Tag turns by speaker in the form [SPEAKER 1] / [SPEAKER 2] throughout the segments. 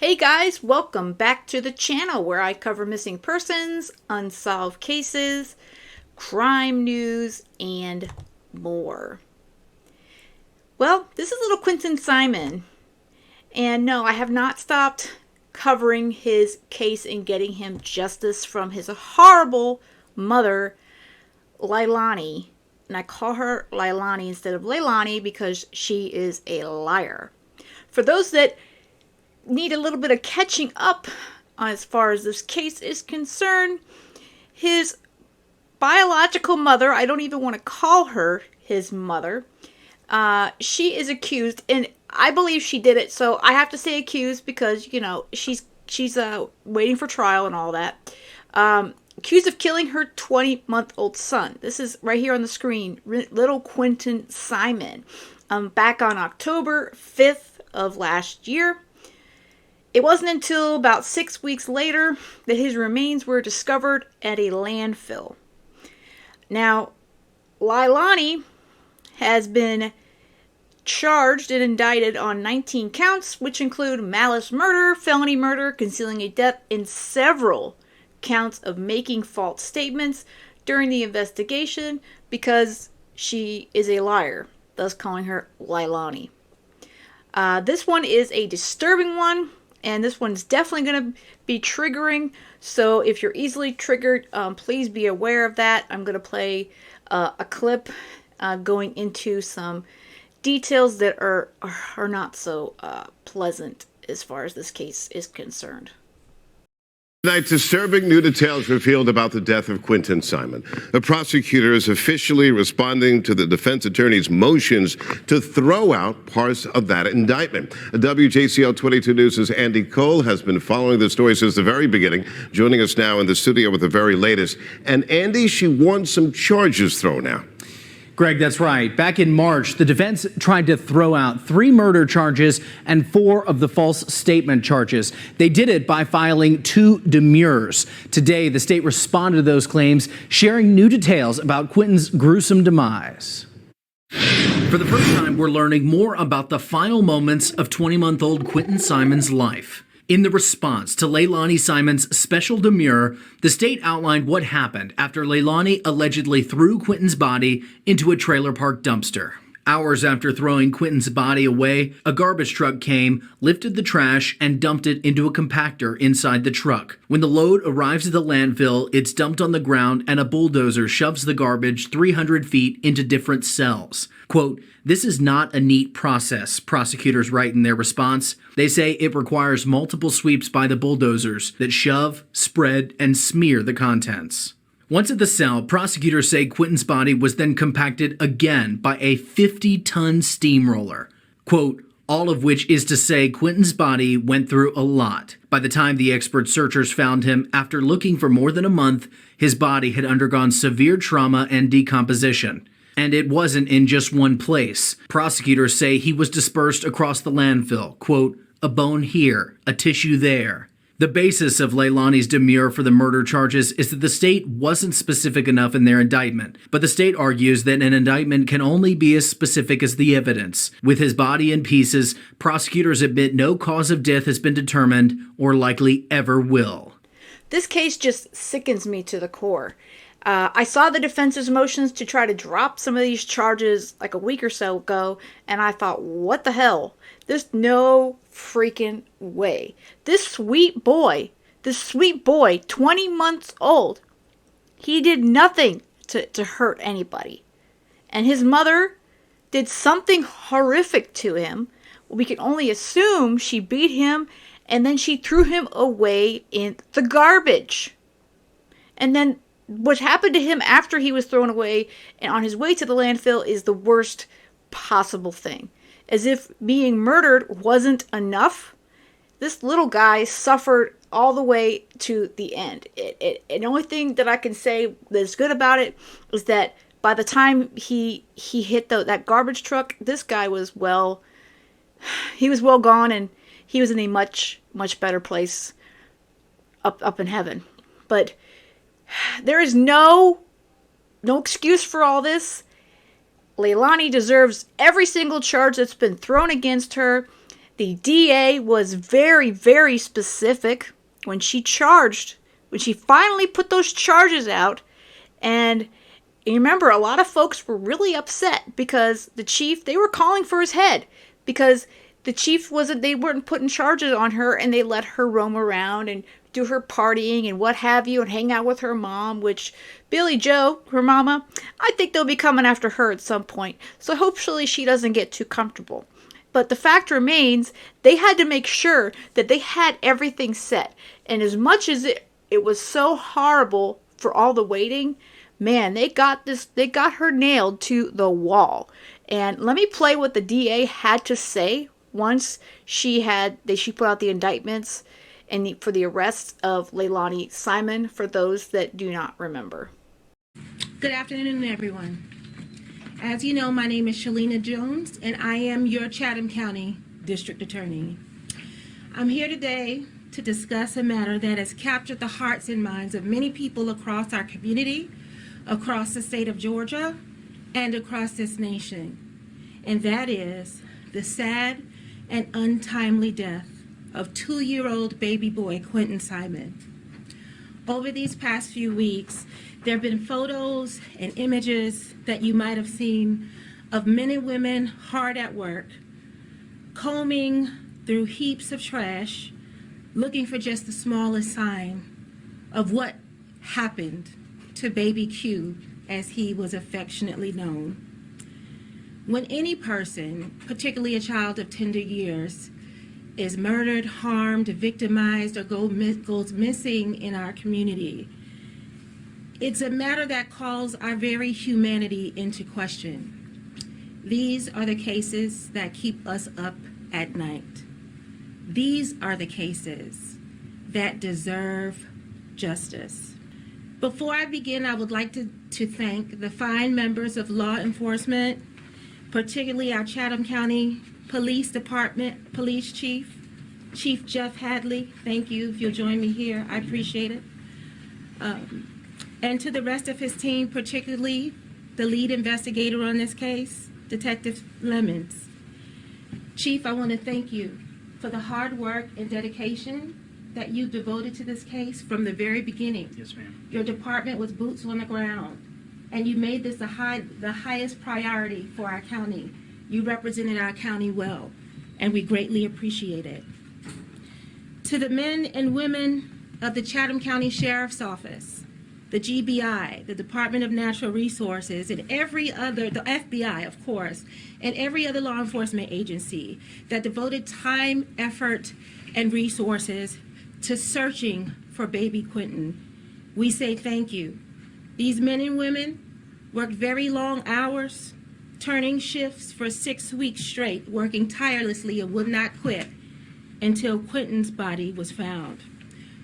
[SPEAKER 1] Hey guys, welcome back to the channel where I cover missing persons, unsolved cases, crime news, and more. Well, this is little Quinton Simon, and no, I have not stopped covering his case and getting him justice from his horrible mother, Leilani. And I call her Leilani instead of Leilani because she is a liar. For those that need a little bit of catching up as far as this case is concerned, his biological mother, I don't even want to call her his mother, she is accused, and I believe she did it, so I have to say accused because, you know, she's waiting for trial and all that. Accused of killing her 20-month-old son. This is right here on the screen, little Quinton Simon, back on October 5th of last year. It wasn't until about 6 weeks later that his remains were discovered at a landfill. Now, Leilani has been charged and indicted on 19 counts, which include malice murder, felony murder, concealing a death, and several counts of making false statements during the investigation because she is a liar, thus calling her Leilani. This one is a disturbing one. And this one's definitely going to be triggering. So if you're easily triggered, please be aware of that. I'm going to play a clip going into some details that are not so pleasant as far as this case is concerned.
[SPEAKER 2] Tonight, disturbing new details revealed about the death of Quinton Simon. The prosecutor is officially responding to the defense attorney's motions to throw out parts of that indictment. WJCL 22 News' Andy Cole has been following the story since the very beginning, joining us now in the studio with the very latest. And Andy, she wants some charges thrown out.
[SPEAKER 3] Greg, that's right. Back in March, the defense tried to throw out 3 murder charges and 4 of the false statement charges. They did it by filing 2 demurs. Today, the state responded to those claims, sharing new details about Quinton's gruesome demise. For the first time, we're learning more about the final moments of 20-month-old Quinton Simon's life. In the response to Leilani Simon's special demur, the state outlined what happened after Leilani allegedly threw Quinton's body into a trailer park dumpster. Hours after throwing Quinton's body away, a garbage truck came, lifted the trash, and dumped it into a compactor inside the truck. When the load arrives at the landfill, it's dumped on the ground and a bulldozer shoves the garbage 300 feet into different cells. Quote, "This is not a neat process," prosecutors write in their response. They say it requires multiple sweeps by the bulldozers that shove, spread, and smear the contents. Once at the cell, prosecutors say Quinton's body was then compacted again by a 50-ton steamroller. Quote, "All of which is to say Quinton's body went through a lot. By the time the expert searchers found him, after looking for more than a month, his body had undergone severe trauma and decomposition. And it wasn't in just one place. Prosecutors say he was dispersed across the landfill. Quote, a bone here, a tissue there." The basis of Leilani's demur for the murder charges is that the state wasn't specific enough in their indictment, but the state argues that an indictment can only be as specific as the evidence. With his body in pieces, prosecutors admit no cause of death has been determined or likely ever will.
[SPEAKER 1] This case just sickens me to the core. I saw the defense's motions to try to drop some of these charges like a week or so ago, and I thought, what the hell? There's no freaking way. This sweet boy, 20 months old, he did nothing to hurt anybody. And his mother did something horrific to him. We can only assume she beat him, and then she threw him away in the garbage. And then what happened to him after he was thrown away and on his way to the landfill is the worst possible thing. As if being murdered wasn't enough, this little guy suffered all the way to the end. And the only thing that I can say that's good about it is that by the time he hit that garbage truck, this guy was well gone, and he was in a much better place up in heaven. But there is no excuse for all this. Leilani deserves every single charge that's been thrown against her. The DA was very, very specific when she finally put those charges out. And you remember, a lot of folks were really upset because the chief, they were calling for his head because the chief they weren't putting charges on her, and they let her roam around and do her partying and what have you and hang out with her mom, which Billy Joe, her mama, I think they'll be coming after her at some point. So hopefully she doesn't get too comfortable. But the fact remains, they had to make sure that they had everything set. And as much as it was so horrible for all the waiting, man, they got her nailed to the wall. And let me play what the DA had to say once she put out the indictments and for the arrest of Leilani Simon, for those that do not remember.
[SPEAKER 4] Good afternoon, everyone. As you know, my name is Shalina Jones, and I am your Chatham County District Attorney. I'm here today to discuss a matter that has captured the hearts and minds of many people across our community, across the state of Georgia, and across this nation. And that is the sad and untimely death of 2-year-old baby boy Quinton Simon. Over these past few weeks, there have been photos and images that you might have seen of men and women hard at work, combing through heaps of trash, looking for just the smallest sign of what happened to baby Q, as he was affectionately known. When any person, particularly a child of tender years, is murdered, harmed, victimized, or goes missing in our community, it's a matter that calls our very humanity into question. These are the cases that keep us up at night. These are the cases that deserve justice. Before I begin, I would like to thank the fine members of law enforcement, particularly our Chatham County Police Department Police Chief, Chief Jeff Hadley. Thank you. If you'll join me here, I appreciate it. And to the rest of his team, particularly the lead investigator on this case, Detective Lemons. Chief, I want to thank you for the hard work and dedication that you devoted to this case from the very beginning.
[SPEAKER 3] Yes, ma'am.
[SPEAKER 4] Your department was boots on the ground, and you made this the highest priority for our county. You represented our county well, and we greatly appreciate it. To the men and women of the Chatham County Sheriff's Office, the GBI, the Department of Natural Resources, and every other, the FBI, of course, and every other law enforcement agency that devoted time, effort, and resources to searching for baby Quinton, we say thank you. These men and women worked very long hours, turning shifts for 6 weeks straight, working tirelessly and would not quit until Quinton's body was found.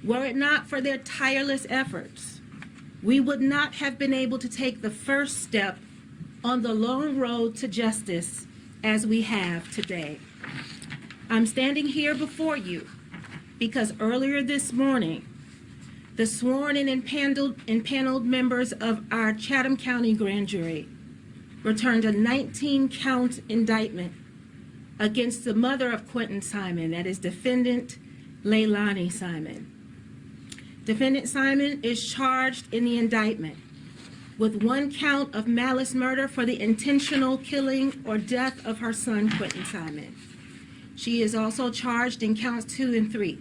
[SPEAKER 4] Were it not for their tireless efforts, we would not have been able to take the first step on the long road to justice as we have today. I'm standing here before you because earlier this morning, the sworn and impaneled members of our Chatham County Grand Jury returned a 19-count indictment against the mother of Quinton Simon, that is defendant Leilani Simon. Defendant Simon is charged in the indictment with 1 count of malice murder for the intentional killing or death of her son, Quinton Simon. She is also charged in counts 2 and 3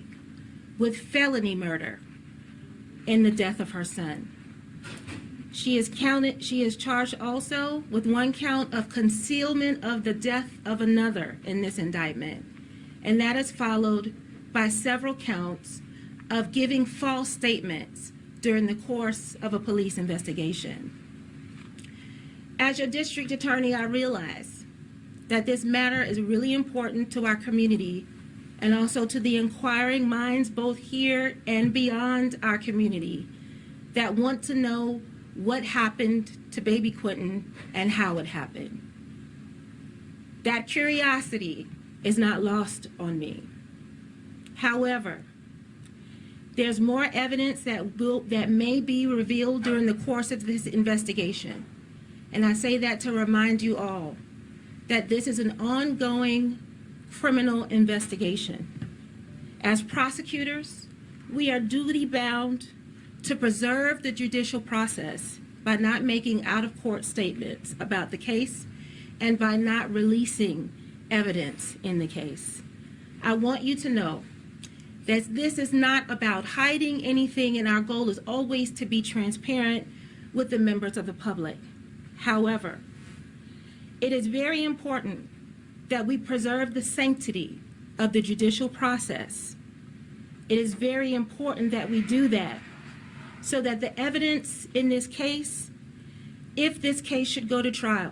[SPEAKER 4] with felony murder in the death of her son. She is charged also with 1 count of concealment of the death of another in this indictment, and that is followed by several counts of giving false statements during the course of a police investigation. As your district attorney, I realize that this matter is really important to our community and also to the inquiring minds both here and beyond our community that want to know what happened to baby Quinton and how it happened. That curiosity is not lost on me. However, there's more evidence that may be revealed during the course of this investigation. And I say that to remind you all that this is an ongoing criminal investigation. As prosecutors, we are duty bound to preserve the judicial process by not making out-of-court statements about the case and by not releasing evidence in the case. I want you to know that this is not about hiding anything, and our goal is always to be transparent with the members of the public. However, it is very important that we preserve the sanctity of the judicial process. It is very important that we do that so that the evidence in this case, if this case should go to trial,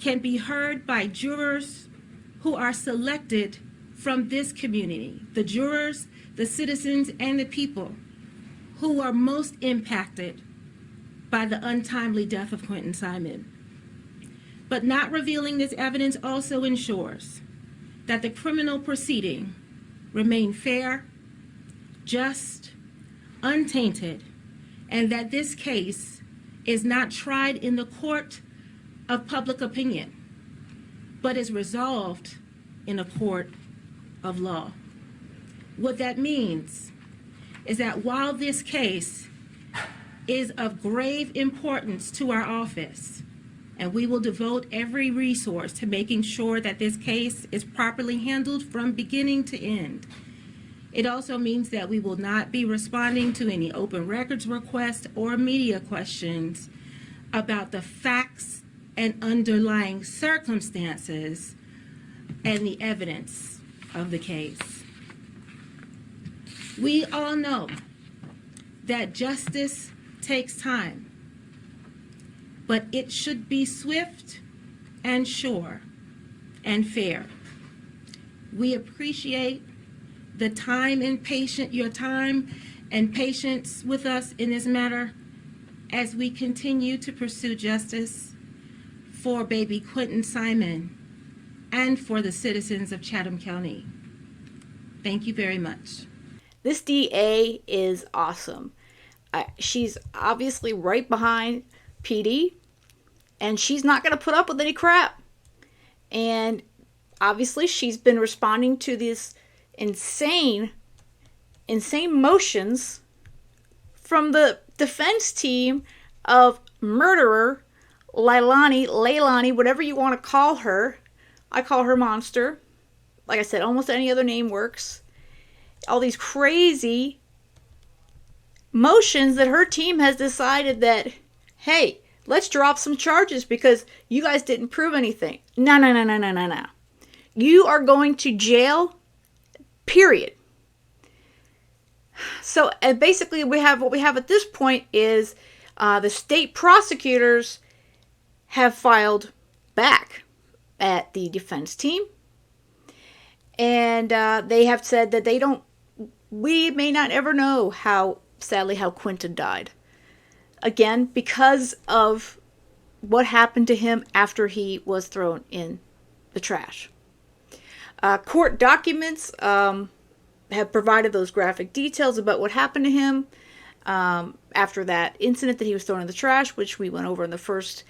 [SPEAKER 4] can be heard by jurors who are selected from this community, the jurors, the citizens, and the people who are most impacted by the untimely death of Quinton Simon. But not revealing this evidence also ensures that the criminal proceeding remain fair, just, untainted, and that this case is not tried in the court of public opinion, but is resolved in a court of law. What that means is that while this case is of grave importance to our office, and we will devote every resource to making sure that this case is properly handled from beginning to end, it also means that we will not be responding to any open records requests or media questions about the facts and underlying circumstances and the evidence of the case. We all know that justice takes time, but it should be swift and sure and fair. We appreciate the time and your time and patience with us in this matter as we continue to pursue justice for baby Quinton Simon and for the citizens of Chatham County. Thank you very much.
[SPEAKER 1] This DA is awesome. She's obviously right behind PD, and she's not going to put up with any crap. And obviously she's been responding to these insane motions from the defense team of murderer Leilani, whatever you want to call her. I call her Monster. Like I said, almost any other name works. All these crazy motions that her team has decided that, hey, let's drop some charges because you guys didn't prove anything. No. You are going to jail, period. So basically what we have at this point is the state prosecutors have filed back at the defense team. And they have said that we may not ever know how Quinton died. Again, because of what happened to him after he was thrown in the trash. Court documents have provided those graphic details about what happened to him after that incident that he was thrown in the trash, which we went over in the first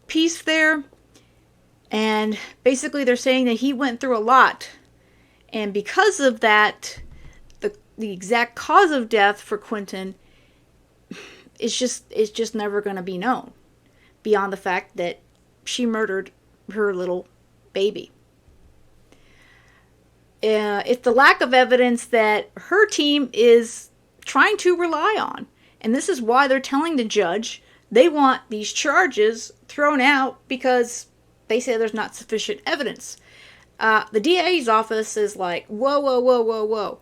[SPEAKER 1] piece there. And basically they're saying that he went through a lot. And because of that, the exact cause of death for Quinton is just never going to be known, beyond the fact that she murdered her little baby. It's the lack of evidence that her team is trying to rely on. And this is why they're telling the judge they want these charges thrown out because they say there's not sufficient evidence. The DA's office is like, whoa.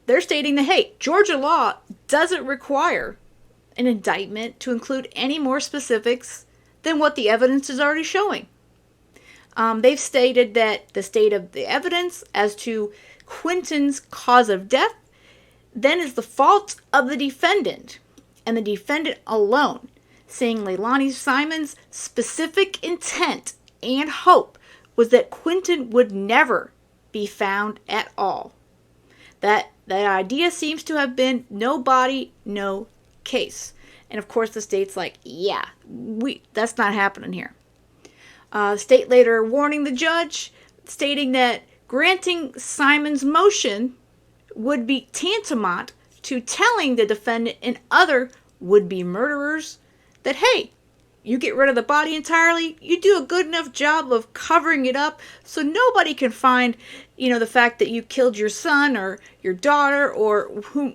[SPEAKER 1] They're stating that, hey, Georgia law doesn't require an indictment to include any more specifics than what the evidence is already showing. They've stated that the state of the evidence as to Quinton's cause of death then is the fault of the defendant, and the defendant alone, saying Leilani Simon's specific intent and hope was that Quinton would never be found at all. That idea seems to have been no body, no case. And of course the state's like, yeah, that's not happening here. The state later warning the judge stating that granting Simon's motion would be tantamount to telling the defendant and other would-be murderers that, hey, you get rid of the body entirely, you do a good enough job of covering it up so nobody can find, the fact that you killed your son or your daughter or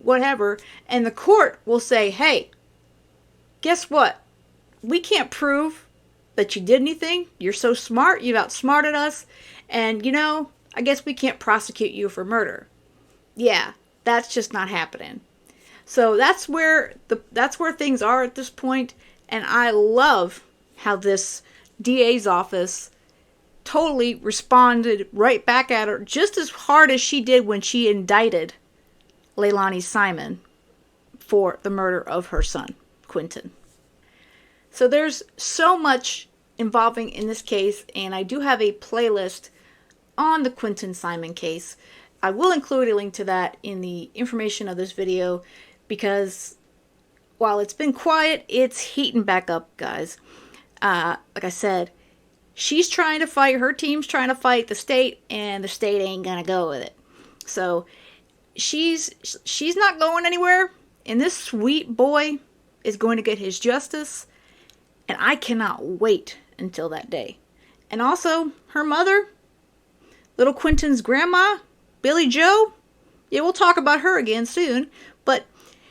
[SPEAKER 1] whatever, and the court will say, hey, guess what? We can't prove that you did anything. You're so smart, you've outsmarted us, and I guess we can't prosecute you for murder. Yeah, that's just not happening. So that's where things are at this point. And I love how this DA's office totally responded right back at her just as hard as she did when she indicted Leilani Simon for the murder of her son, Quinton. So there's so much involving in this case, and I do have a playlist on the Quinton Simon case. I will include a link to that in the information of this video because while it's been quiet, it's heating back up, guys. Like I said, she's trying to fight, her team's trying to fight the state, and the state ain't gonna go with it. So she's not going anywhere, and this sweet boy is going to get his justice, and I cannot wait until that day. And also, her mother, little Quinton's grandma, Billy Joe, yeah, we'll talk about her again soon, but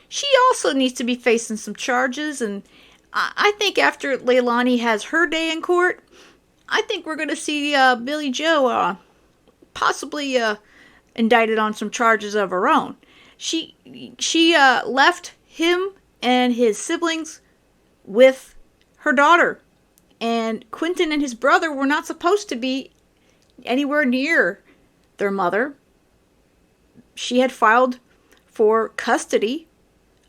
[SPEAKER 1] she also needs to be facing some charges, and I think after Leilani has her day in court, I think we're going to see Billy Joe possibly indicted on some charges of her own. She left him and his siblings with her daughter, and Quinton and his brother were not supposed to be anywhere near their mother. She had filed for custody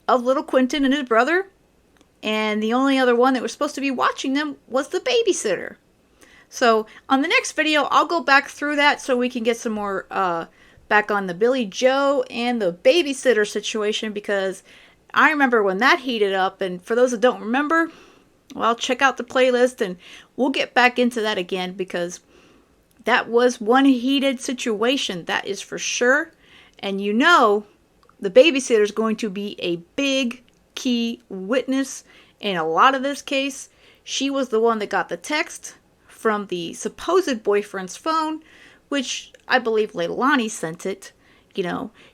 [SPEAKER 1] of little Quinton and his brother, and the only other one that was supposed to be watching them was the babysitter. So on the next video, I'll go back through that so we can get some more back on the Billy Joe and the babysitter situation, because I remember when that heated up, and for those that don't remember, well, check out the playlist and we'll get back into that again, because that was one heated situation, that is for sure. And the babysitter is going to be a big key witness in a lot of this case. She was the one that got the text from the supposed boyfriend's phone, which I believe Leilani sent it.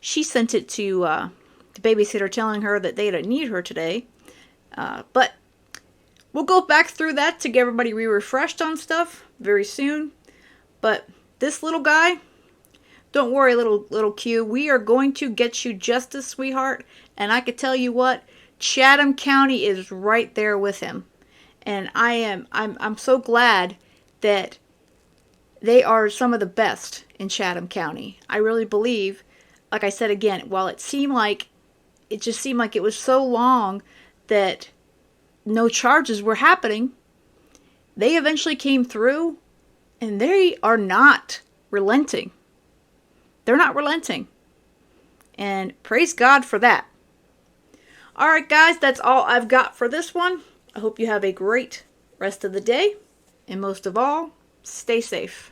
[SPEAKER 1] She sent it to the babysitter telling her that they didn't need her today. But we'll go back through that to get everybody refreshed on stuff very soon. But this little guy, don't worry, little Q. We are going to get you justice, sweetheart. And I can tell you what, Chatham County is right there with him. And I'm so glad that they are some of the best in Chatham County. I really believe, like I said again, while it just seemed like it was so long that no charges were happening, they eventually came through, and they are not relenting. They're not relenting. And praise God for that. Alright guys, that's all I've got for this one. I hope you have a great rest of the day. And most of all, stay safe.